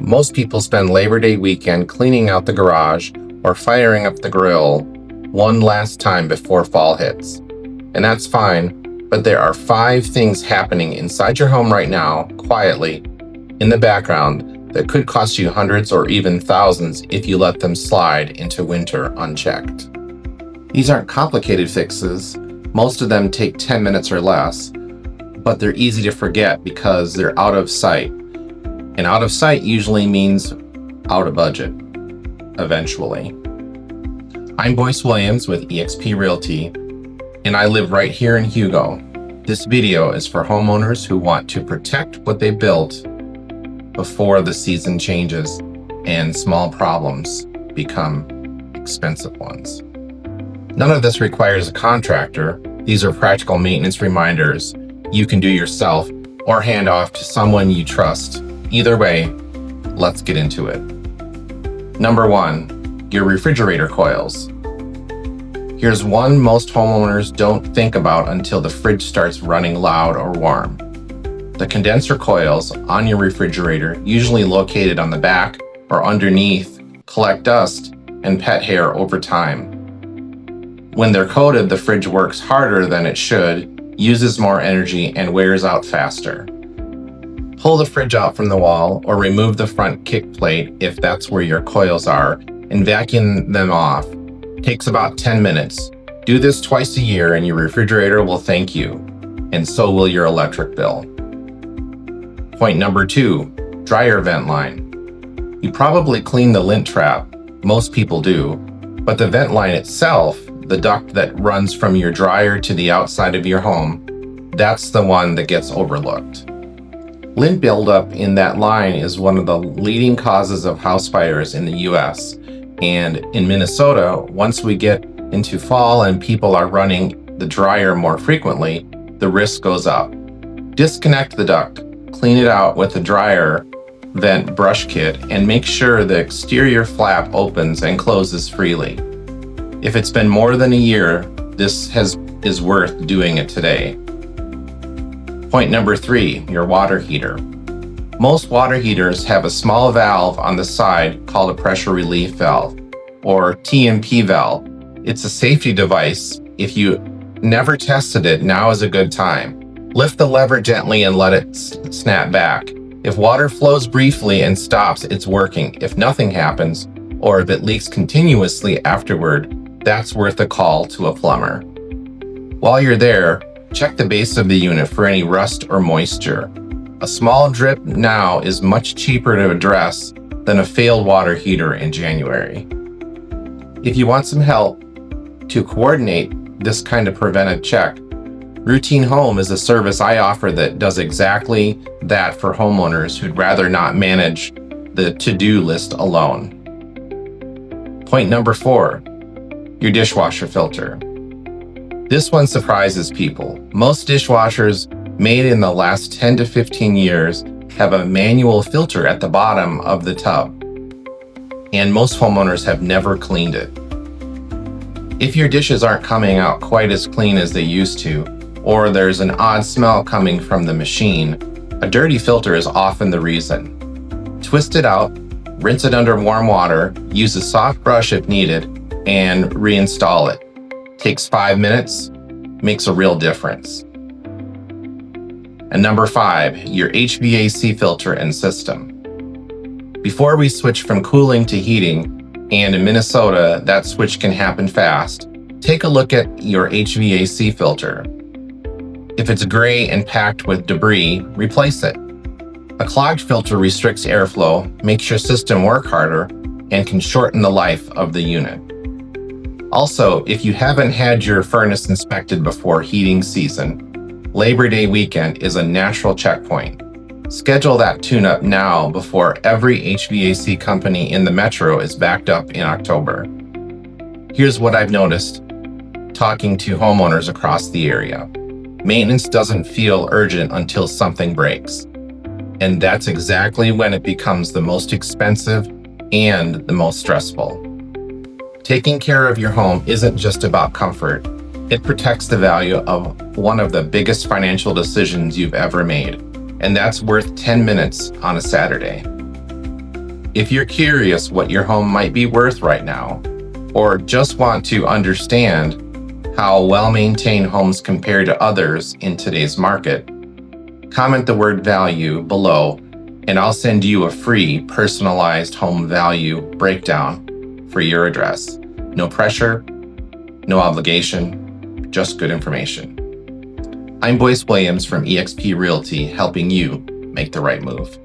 Most people spend Labor Day weekend cleaning out the garage or firing up the grill one last time before fall hits. And that's fine, but there are 5 things happening inside your home right now, quietly, in the background, that could cost you hundreds or even thousands if you let them slide into winter unchecked. These aren't complicated fixes. Most of them take 10 minutes or less, but they're easy to forget because they're out of sight. And out of sight usually means out of budget, eventually. I'm Boyice Williams with eXp Realty, and I live right here in Hugo. This video is for homeowners who want to protect what they built before the season changes and small problems become expensive ones. None of this requires a contractor. These are practical maintenance reminders you can do yourself or hand off to someone you trust. Either way, let's get into it. Number 1, your refrigerator coils. Here's one most homeowners don't think about until the fridge starts running loud or warm. The condenser coils on your refrigerator, usually located on the back or underneath, collect dust and pet hair over time. When they're coated, the fridge works harder than it should, uses more energy, and wears out faster. Pull the fridge out from the wall or remove the front kick plate if that's where your coils are and vacuum them off. Takes about 10 minutes. Do this twice a year and your refrigerator will thank you, and so will your electric bill. Point number 2, dryer vent line. You probably clean the lint trap, most people do, but the vent line itself, the duct that runs from your dryer to the outside of your home, that's the one that gets overlooked. Lint buildup in that line is one of the leading causes of house fires in the US. And in Minnesota, once we get into fall and people are running the dryer more frequently, the risk goes up. Disconnect the duct, clean it out with a dryer vent brush kit, and make sure the exterior flap opens and closes freely. If it's been more than a year, this is worth doing it today. Point number 3, your water heater. Most water heaters have a small valve on the side called a pressure relief valve, or TMP valve. It's a safety device. If you never tested it, now is a good time. Lift the lever gently and let it snap back. If water flows briefly and stops, it's working. If nothing happens, or if it leaks continuously afterward, that's worth a call to a plumber. While you're there, check the base of the unit for any rust or moisture. A small drip now is much cheaper to address than a failed water heater in January. If you want some help to coordinate this kind of preventive check, Routine Home is a service I offer that does exactly that for homeowners who'd rather not manage the to-do list alone. Point number 4, your dishwasher filter. This one surprises people. Most dishwashers made in the last 10 to 15 years have a manual filter at the bottom of the tub, and most homeowners have never cleaned it. If your dishes aren't coming out quite as clean as they used to, or there's an odd smell coming from the machine, a dirty filter is often the reason. Twist it out, rinse it under warm water, use a soft brush if needed, and reinstall it. Takes 5 minutes, makes a real difference. And number 5, your HVAC filter and system. Before we switch from cooling to heating, and in Minnesota, that switch can happen fast, take a look at your HVAC filter. If it's gray and packed with debris, replace it. A clogged filter restricts airflow, makes your system work harder, and can shorten the life of the unit. Also, if you haven't had your furnace inspected before heating season, Labor Day weekend is a natural checkpoint. Schedule that tune-up now before every HVAC company in the metro is backed up in October. Here's what I've noticed talking to homeowners across the area. Maintenance doesn't feel urgent until something breaks. And that's exactly when it becomes the most expensive and the most stressful. Taking care of your home isn't just about comfort. It protects the value of one of the biggest financial decisions you've ever made, and that's worth 10 minutes on a Saturday. If you're curious what your home might be worth right now, or just want to understand how well-maintained homes compare to others in today's market, comment the word value below and I'll send you a free personalized home value breakdown for your address. No pressure, no obligation, just good information. I'm Boyice Williams from eXp Realty, helping you make the right move.